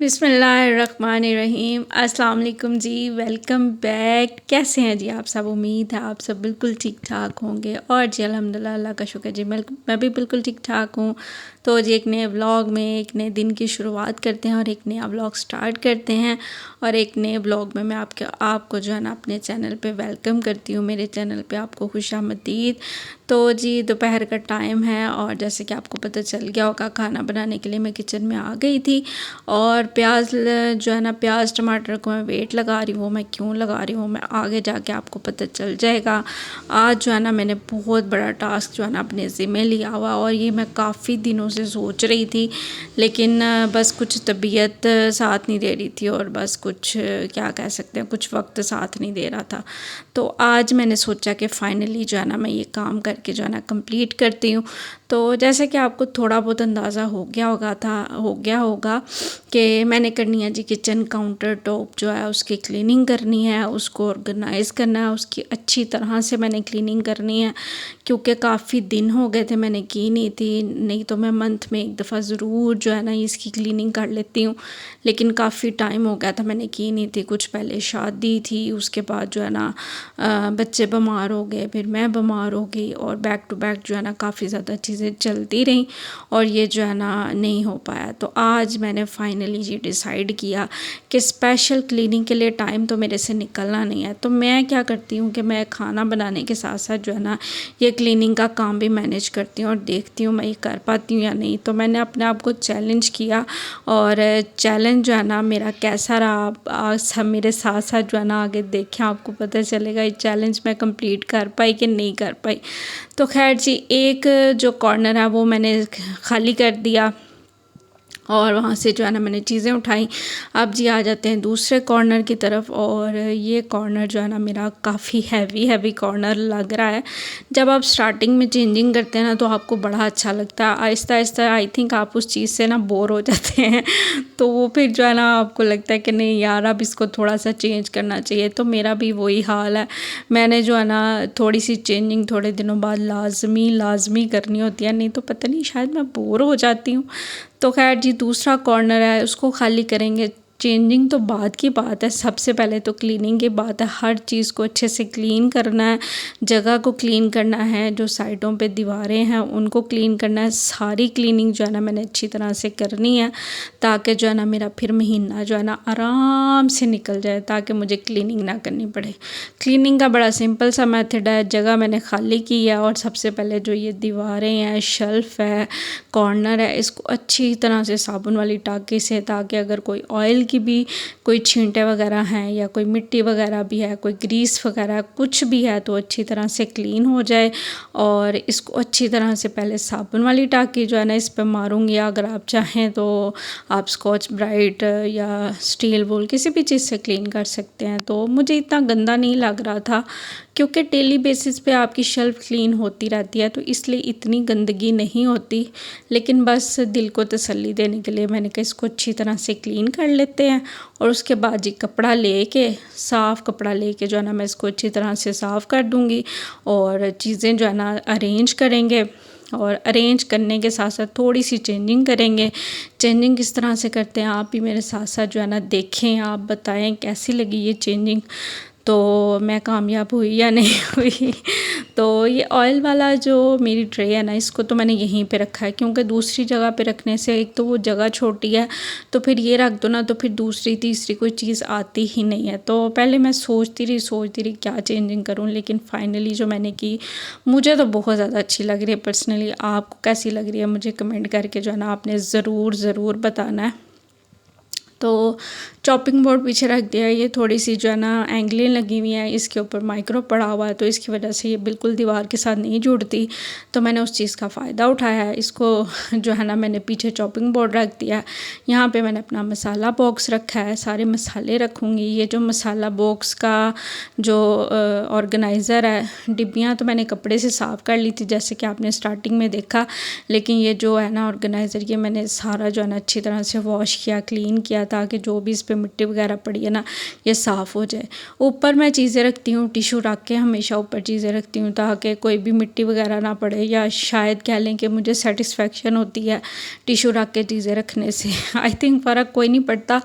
बिस्मिल्लाहिर्रहमानिर्रहीम। अस्सलाम वालेकुम जी, वेलकम बैक। कैसे हैं जी आप सब? उम्मीद है आप सब बिल्कुल ठीक ठाक होंगे। और जी अल्हम्दुलिल्लाह, अल्लाह का शुक्र जी, मैं भी बिल्कुल ठीक ठाक हूँ। तो जी एक नए व्लॉग में एक नए दिन की शुरुआत करते हैं और एक नया व्लॉग स्टार्ट करते हैं। और एक नए व्लॉग में मैं आपको जो है ना अपने चैनल पे वेलकम करती हूँ। मेरे चैनल पे आपको खुशामदीद। तो जी दोपहर का टाइम है और जैसे कि आपको पता चल गया होगा, खाना बनाने के लिए मैं किचन में आ गई थी। और प्याज जो है ना, प्याज टमाटर को मैं वेट लगा रही हूँ। मैं क्यों लगा रही हूँ, मैं आगे जाके आपको पता चल जाएगा। आज जो है ना मैंने बहुत बड़ा टास्क जो है ना अपने ज़िम्मे लिया हुआ, और ये मैं काफ़ी दिनों से सोच रही थी, लेकिन बस कुछ तबीयत साथ नहीं दे रही थी, और बस कुछ क्या कह सकते हैं, कुछ वक्त साथ नहीं दे रहा था। तो आज मैंने सोचा कि फ़ाइनली जो है ना मैं ये काम करके जो है ना कंप्लीट करती हूँ। तो जैसे कि आपको थोड़ा बहुत अंदाज़ा हो गया होगा कि मैंने करनी है जी किचन काउंटर टॉप जो है उसकी क्लीनिंग करनी है, उसको ऑर्गेनाइज़ करना है, उसकी अच्छी तरह से मैंने क्लीनिंग करनी है। क्योंकि काफ़ी दिन हो गए थे मैंने की नहीं थी, नहीं तो मैं मंथ में एक दफ़ा ज़रूर जो है ना इसकी क्लीनिंग कर लेती हूँ। लेकिन काफ़ी टाइम हो गया था मैंने की नहीं थी। कुछ पहले शादी थी, उसके बाद जो है ना बच्चे बीमार हो गए, फिर मैं बीमार हो गई, और बैक टू बैक जो है ना काफ़ी ज़्यादा चीज़ें चलती रहीं, और ये जो है ना नहीं हो पाया। तो आज मैंने फाइनली ये डिसाइड किया कि स्पेशल क्लीनिंग के लिए टाइम तो मेरे से निकलना नहीं है। तो मैं क्या करती हूँ कि मैं खाना बनाने के साथ साथ जो है ना ये क्लीनिंग का काम भी मैनेज करती हूँ, और देखती हूँ मैं ये कर पाती हूँ या नहीं। तो मैंने अपने आप को चैलेंज किया, और चैलेंज जो है ना मेरा कैसा रहा, आप सब मेरे साथ साथ जो है ना आगे देखें, आपको पता चलेगा ये चैलेंज मैं कंप्लीट कर पाई कि नहीं कर पाई। तो खैर जी, एक जो कॉर्नर है वो मैंने खाली कर दिया, और वहाँ से जो है ना मैंने चीज़ें उठाई। अब जी आ जाते हैं दूसरे कॉर्नर की तरफ, और ये कॉर्नर जो है ना मेरा काफ़ी हैवी कॉर्नर लग रहा है। जब आप स्टार्टिंग में चेंजिंग करते हैं ना तो आपको बड़ा अच्छा लगता है, आहिस्ता आहिस्ता आई थिंक आप उस चीज़ से ना बोर हो जाते हैं। तो वो फिर जो है ना आपको लगता है कि नहीं यार, अब इसको थोड़ा सा चेंज करना चाहिए। तो मेरा भी वही हाल है। मैंने जो है ना थोड़ी सी चेंजिंग थोड़े दिनों बाद लाजमी करनी होती है, नहीं तो पता नहीं शायद मैं बोर हो जाती हूँ। तो खैर जी दूसरा कॉर्नर है उसको खाली करेंगे। चेंजिंग तो बाद की बात है, सबसे पहले तो क्लीनिंग की बात है। हर चीज़ को अच्छे से क्लीन करना है, जगह को क्लीन करना है, जो साइडों पे दीवारें हैं उनको क्लीन करना है। सारी क्लीनिंग जो है ना मैंने अच्छी तरह से करनी है, ताकि जो है ना मेरा फिर महीना जो है ना आराम से निकल जाए, ताकि मुझे क्लीनिंग ना करनी पड़े। क्लीनिंग का बड़ा सिंपल सा मेथड है। जगह मैंने खाली की है, और सबसे पहले जो ये दीवारें हैं, शेल्फ़ है, कॉर्नर है, इसको अच्छी तरह से साबुन वाली टाँकी से, ताकि अगर कोई ऑयल की भी कोई छींटे वगैरह हैं, या कोई मिट्टी वगैरह भी है, कोई ग्रीस वगैरह कुछ भी है, तो अच्छी तरह से क्लीन हो जाए। और इसको अच्छी तरह से पहले साबुन वाली टाँकी जो है ना इस पर मारूंगी। अगर आप चाहें तो आप स्कॉच ब्राइट या स्टील वूल किसी भी चीज़ से क्लीन कर सकते हैं। तो मुझे इतना गंदा नहीं लग रहा था, क्योंकि डेली बेसिस पे आपकी शेल्फ़ क्लीन होती रहती है, तो इसलिए इतनी गंदगी नहीं होती। लेकिन बस दिल को तसल्ली देने के लिए मैंने कहा इसको अच्छी तरह से क्लीन कर लेते हैं। और उसके बाद जी साफ़ कपड़ा लेके जो है ना मैं इसको अच्छी तरह से साफ़ कर दूँगी, और चीज़ें जो है ना अरेंज करेंगे। और अरेंज करने के साथ साथ थोड़ी सी चेंजिंग करेंगे। चेंजिंग किस तरह से करते हैं आप भी मेरे साथ साथ जो है ना देखें, आप बताएं कैसी लगी ये चेंजिंग, तो मैं कामयाब हुई या नहीं हुई। तो ये ऑयल वाला जो मेरी ट्रे है ना, इसको तो मैंने यहीं पे रखा है, क्योंकि दूसरी जगह पे रखने से एक तो वो जगह छोटी है, तो फिर ये रख दो ना तो फिर दूसरी तीसरी कोई चीज़ आती ही नहीं है। तो पहले मैं सोचती रही क्या चेंजिंग करूँ, लेकिन फाइनली जो मैंने की मुझे तो बहुत ज़्यादा अच्छी लग रही है। पर्सनली आपको कैसी लग रही है मुझे कमेंट करके जो है ना आपने ज़रूर बताना है। तो चॉपिंग बोर्ड पीछे रख दिया है। ये थोड़ी सी जो है ना एंगलें लगी हुई हैं, इसके ऊपर माइक्रो पड़ा हुआ है, तो इसकी वजह से ये बिल्कुल दीवार के साथ नहीं जुड़ती। तो मैंने उस चीज़ का फ़ायदा उठाया है। इसको जो है ना मैंने पीछे चॉपिंग बोर्ड रख दिया है। यहाँ पे मैंने अपना मसाला बॉक्स रखा है, सारे मसाले रखूँगी। ये जो मसाला बॉक्स का जो ऑर्गेनाइज़र है, डिब्बियाँ तो मैंने कपड़े से साफ़ कर ली थी जैसे कि आपने स्टार्टिंग में देखा, लेकिन ये जो है ना ऑर्गेनाइज़र ये मैंने सारा जो है ना अच्छी तरह से वॉश किया, क्लीन किया, दिया ताकि जो भी इस पर मिट्टी वगैरह पड़ी है ना ये साफ़ हो जाए। ऊपर मैं चीज़ें रखती हूँ, टिशू रख के हमेशा ऊपर चीज़ें रखती हूँ ताकि कोई भी मिट्टी वगैरह ना पड़े, या शायद कह लें कि मुझे सेटिस्फेक्शन होती है टिशू रख के चीज़ें रखने से। आई थिंक फ़र्क कोई नहीं पड़ता,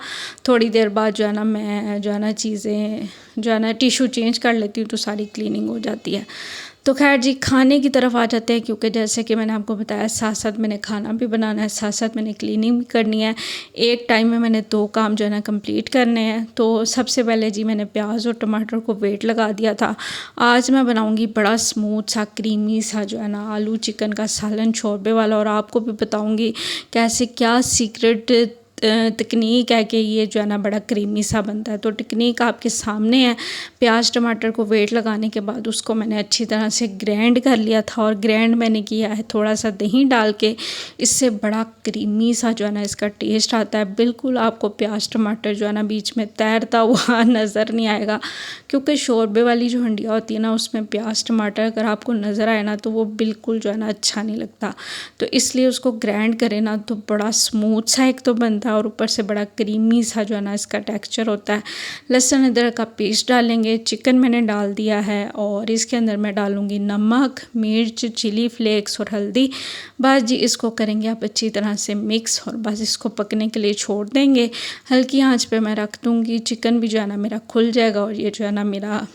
थोड़ी देर बाद जो है ना मैं जो है ना चीज़ें जो है ना टिशू चेंज कर लेती हूँ तो सारी क्लीनिंग हो जाती है। तो खैर जी, खाने की तरफ आ जाते हैं, क्योंकि जैसे कि मैंने आपको बताया साथ साथ मैंने खाना भी बनाना है, साथ साथ मैंने क्लीनिंग भी करनी है। एक टाइम में मैंने 2 काम जो है ना कंप्लीट करने हैं। तो सबसे पहले जी मैंने प्याज और टमाटर को वेट लगा दिया था। आज मैं बनाऊंगी बड़ा स्मूथ सा क्रीमी सा जो है ना आलू चिकन का सालन शोरबे वाला, और आपको भी बताऊँगी कैसे क्या सीक्रेट तकनीक है कि ये जो है ना बड़ा क्रीमी सा बनता है। तो टेक्निक आपके सामने है। प्याज टमाटर को वेट लगाने के बाद उसको मैंने अच्छी तरह से ग्राइंड कर लिया था, और ग्राइंड मैंने किया है थोड़ा सा दही डाल के। इससे बड़ा क्रीमी सा जो है ना इसका टेस्ट आता है। बिल्कुल आपको प्याज टमाटर जो है ना बीच में तैरता हुआ नज़र नहीं आएगा, क्योंकि शोरबे वाली जो हंडिया होती है ना उसमें प्याज टमाटर अगर आपको नज़र आए ना तो वो बिल्कुल जो है ना अच्छा नहीं लगता। तो इसलिए उसको ग्राइंड करें ना तो बड़ा स्मूथ सा एक तो बनता है, और ऊपर से बड़ा क्रीमी सा जो है ना इसका टेक्सचर होता है। लहसुन अदरक का पेस्ट डालेंगे, चिकन मैंने डाल दिया है, और इसके अंदर मैं डालूँगी नमक, मिर्च, चिली फ्लेक्स और हल्दी। बस जी इसको करेंगे आप अच्छी तरह से मिक्स, और बस इसको पकने के लिए छोड़ देंगे। हल्की आंच पे मैं रख दूँगी। चिकन भी जो है ना मेरा खुल जाएगा, और ये जो है ना मेरा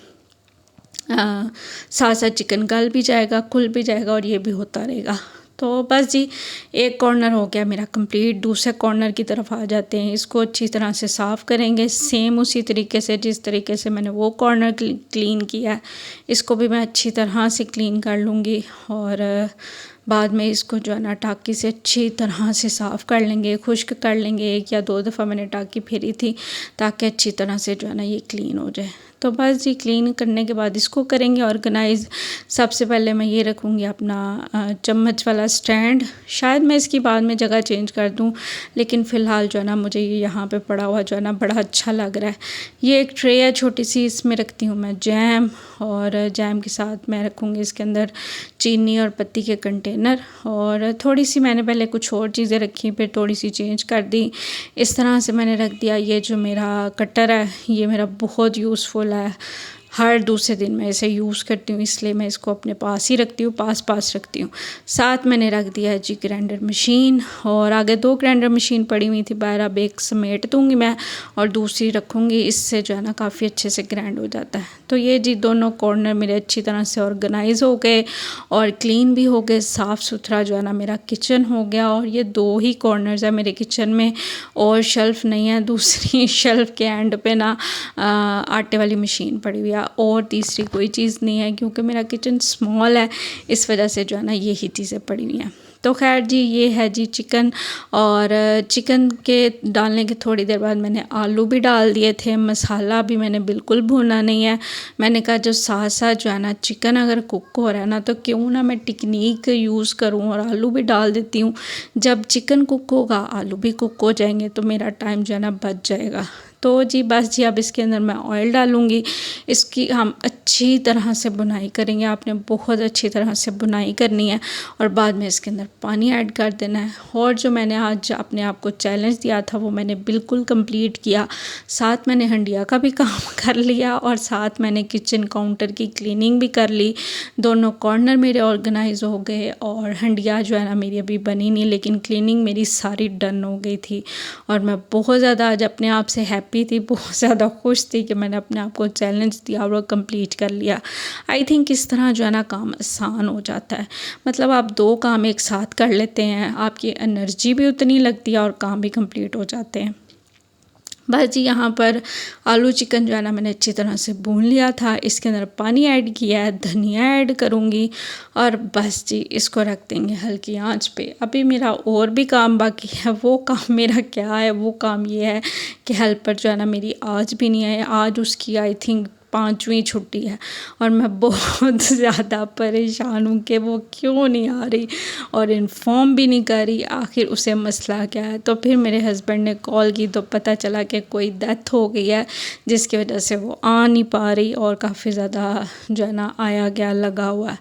साथ साथ चिकन गल भी जाएगा, खुल भी जाएगा, और ये भी होता रहेगा। तो बस जी एक कॉर्नर हो गया मेरा कंप्लीट। दूसरे कॉर्नर की तरफ आ जाते हैं। इसको अच्छी तरह से साफ़ करेंगे, सेम उसी तरीके से जिस तरीके से मैंने वो कॉर्नर क्लीन किया है। इसको भी मैं अच्छी तरह से क्लीन कर लूँगी, और बाद में इसको जो है ना टाँकी से अच्छी तरह से साफ़ कर लेंगे, खुश्क कर लेंगे। 1 या 2 दफ़ा मैंने टाँकी फेरी थी ताकि अच्छी तरह से जो है ना ये क्लीन हो जाए। तो बस जी क्लीन करने के बाद इसको करेंगे ऑर्गेनाइज़। सबसे पहले मैं ये रखूँगी अपना चम्मच वाला स्टैंड। शायद मैं इसकी बाद में जगह चेंज कर दूँ, लेकिन फ़िलहाल जो है ना मुझे ये यहाँ पे पड़ा हुआ जो है ना बड़ा अच्छा लग रहा है। ये एक ट्रे है छोटी सी, इसमें रखती हूँ मैं जैम, और जैम के साथ मैं रखूँगी इसके अंदर चीनी और पत्ती के कंटेनर, और थोड़ी सी मैंने पहले कुछ और चीज़ें रखी फिर थोड़ी सी चेंज कर दी। इस तरह से मैंने रख दिया। ये जो मेरा कटर है ये मेरा बहुत यूज़फुल है, हर दूसरे दिन मैं इसे यूज़ करती हूँ, इसलिए मैं इसको अपने पास ही रखती हूँ, पास रखती हूँ। साथ मैंने रख दिया है जी ग्राइंडर मशीन, और आगे 2 ग्राइंडर मशीन पड़ी हुई थी बाहर, अब एक समेट दूँगी मैं और दूसरी रखूँगी। इससे जो है ना काफ़ी अच्छे से ग्राइंड हो जाता है। तो ये जी दोनों कॉर्नर मेरे अच्छी तरह से ऑर्गेनाइज हो गए और क्लीन भी हो गए, साफ़ सुथरा जो है ना मेरा किचन हो गया। और ये 2 ही कॉर्नर्स है मेरे किचन में, और शेल्फ़ नहीं है। दूसरी शेल्फ़ के एंड पे ना आटे वाली मशीन पड़ी हुई है, और तीसरी कोई चीज़ नहीं है, क्योंकि मेरा किचन स्मॉल है, इस वजह से जो है ना यही चीज़ें पड़ी हुई हैं। तो खैर जी ये है जी चिकन, और चिकन के डालने के थोड़ी देर बाद मैंने आलू भी डाल दिए थे। मसाला भी मैंने बिल्कुल भूना नहीं है। मैंने कहा जो साथ साथ जो है ना चिकन अगर कुक हो रहा है ना तो क्यों ना मैं टेक्निक यूज़ करूं और आलू भी डाल देती हूँ। जब चिकन कुक होगा आलू भी कुक हो जाएंगे, तो मेरा टाइम जो है ना बच जाएगा। तो जी बस जी अब इसके अंदर मैं ऑयल डालूँगी। इसकी हम अच्छी तरह से बुनाई करेंगे, आपने बहुत अच्छी तरह से बुनाई करनी है, और बाद में इसके अंदर पानी ऐड कर देना है। और जो मैंने आज अपने आप को चैलेंज दिया था वो मैंने बिल्कुल कंप्लीट किया। साथ मैंने हंडिया का भी काम कर लिया, और साथ मैंने किचन काउंटर की क्लीनिंग भी कर ली। दोनों कॉर्नर मेरे ऑर्गेनाइज हो गए, और हंडिया जो है ना मेरी अभी बनी नहीं, लेकिन क्लीनिंग मेरी सारी डन हो गई थी। और मैं बहुत ज़्यादा आज अपने आप से हैप्पी थी, बहुत ज़्यादा खुश थी कि मैंने अपने आप को चैलेंज दिया और कंप्लीट कर लिया। आई थिंक इस तरह जो है ना काम आसान हो जाता है। मतलब आप 2 काम एक साथ कर लेते हैं, आपकी एनर्जी भी उतनी लगती है और काम भी कंप्लीट हो जाते हैं। बस जी यहाँ पर आलू चिकन जो है ना मैंने अच्छी तरह से भून लिया था। इसके अंदर पानी ऐड किया है, धनिया ऐड करूँगी, और बस जी इसको रख देंगे हल्की आंच पे। अभी मेरा और भी काम बाकी है। वो काम मेरा क्या है, वो काम ये है कि हेल्पर जो है ना मेरी आज भी नहीं है। आज उसकी आई थिंक 5वीं छुट्टी है, और मैं बहुत ज़्यादा परेशान हूँ कि वो क्यों नहीं आ रही और इन्फॉर्म भी नहीं कर रही, आखिर उसे मसला क्या है। तो फिर मेरे हस्बैंड ने कॉल की तो पता चला कि कोई डेथ हो गई है, जिसकी वजह से वो आ नहीं पा रही, और काफ़ी ज़्यादा जो है ना आया गया लगा हुआ है।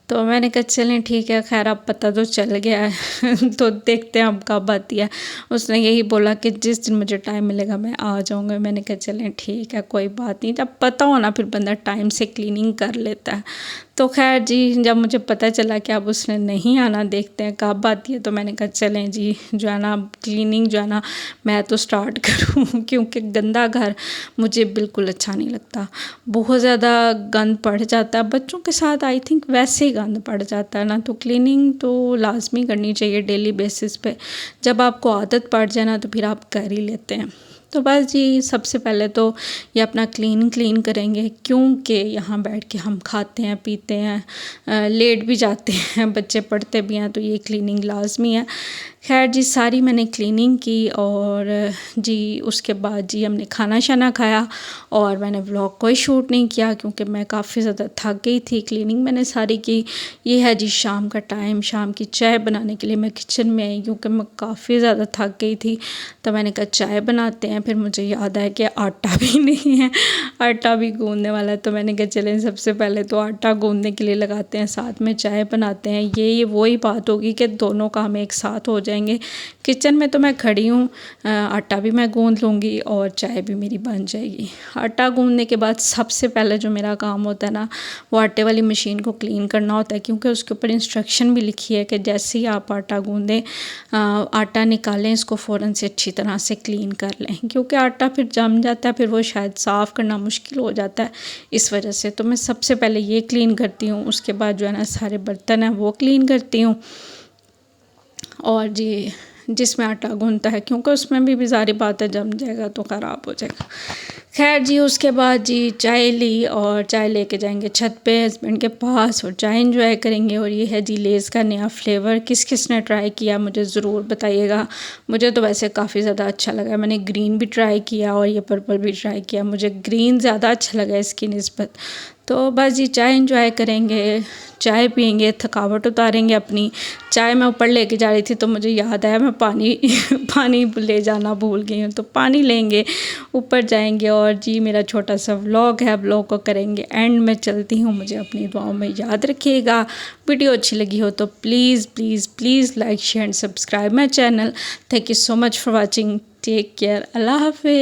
तो मैंने कहा चलें ठीक है, खैर अब पता तो चल गया है तो देखते हैं अब कब आती है। उसने यही बोला कि जिस दिन मुझे टाइम मिलेगा मैं आ जाऊँगा। मैंने कहा चलें ठीक है, कोई बात नहीं, जब पता हो ना फिर बंदा टाइम से क्लीनिंग कर लेता है। तो खैर जी, जब मुझे पता चला कि अब उसने नहीं आना, देखते हैं कब आती है, तो मैंने कहा चलें जी जो है ना क्लीनिंग जो है ना मैं तो स्टार्ट करूँ क्योंकि गंदा घर मुझे बिल्कुल अच्छा नहीं लगता। बहुत ज़्यादा गंद पड़ जाता है, बच्चों के साथ आई थिंक वैसे ही गंद पड़ जाता है ना, तो क्लीनिंग तो लाजमी करनी चाहिए डेली बेसिस पे। जब आपको आदत पड़ जाए ना तो फिर आप कर ही लेते हैं। तो बस जी, सबसे पहले तो ये अपना क्लीन करेंगे, क्योंकि यहाँ बैठ के हम खाते हैं पीते हैं, लेट भी जाते हैं, बच्चे पढ़ते भी हैं, तो ये क्लीनिंग लाजमी है। खैर जी, सारी मैंने क्लीनिंग की और जी उसके बाद जी हमने खाना शाना खाया और मैंने व्लॉग कोई शूट नहीं किया क्योंकि मैं काफ़ी ज़्यादा थक गई थी। क्लीनिंग मैंने सारी की। ये है जी शाम का टाइम, शाम की चाय बनाने के लिए मैं किचन में आई क्योंकि मैं काफ़ी ज़्यादा थक गई थी। तो मैंने कहा चाय बनाते हैं, फिर मुझे याद आया कि आटा भी नहीं है, आटा भी गूँदने वाला है। तो मैंने कहा चलें सबसे पहले तो आटा गूँदने के लिए लगाते हैं, साथ में चाय बनाते हैं। ये वही बात होगी कि दोनों काम एक साथ हो जाएंगे। किचन में तो मैं खड़ी हूँ, आटा भी मैं गूँद लूँगी और चाय भी मेरी बन जाएगी। आटा गूँदने के बाद सबसे पहले जो मेरा काम होता है ना, वो आटे वाली मशीन को क्लीन करना होता है, क्योंकि उसके ऊपर इंस्ट्रक्शन भी लिखी है कि जैसे ही आप आटा गूँदें, आटा निकालें, इसको फ़ौरन से अच्छी तरह से क्लीन कर लें, क्योंकि आटा फिर जम जाता है, फिर वो शायद साफ़ करना मुश्किल हो जाता है इस वजह से। तो मैं सबसे पहले ये क्लीन करती हूँ, उसके बाद जो है ना सारे बर्तन हैं वो क्लीन करती हूँ। और जी जिसमें आटा गूँधता है, क्योंकि उसमें भी ज़ाहिर बात है जम जाएगा तो ख़राब हो जाएगा। खैर जी, उसके बाद जी चाय ली और चाय लेके जाएंगे छत पे हस्बैंड के पास और चाय एंजॉय करेंगे। और ये है जी लेज़ का नया फ्लेवर, किस किस ने ट्राई किया मुझे ज़रूर बताइएगा। मुझे तो वैसे काफ़ी ज़्यादा अच्छा लगा। मैंने ग्रीन भी ट्राई किया और ये पर्पल भी ट्राई किया, मुझे ग्रीन ज़्यादा अच्छा लगा इसकी निस्बत। तो बस जी चाय एंजॉय करेंगे, चाय पियेंगे, थकावट उतारेंगे अपनी। चाय मैं ऊपर लेके जा रही थी तो मुझे याद आया मैं पानी पानी ले जाना भूल गई हूँ, तो पानी लेंगे, ऊपर जाएंगे। और जी मेरा छोटा सा व्लॉग है, व्लॉग को करेंगे एंड में चलती हूँ। मुझे अपनी दुआओं में याद रखिएगा। वीडियो अच्छी लगी हो तो please please please like share and subscribe my channel. Thank you so much for watching. Take care. अल्लाह हाफिज़।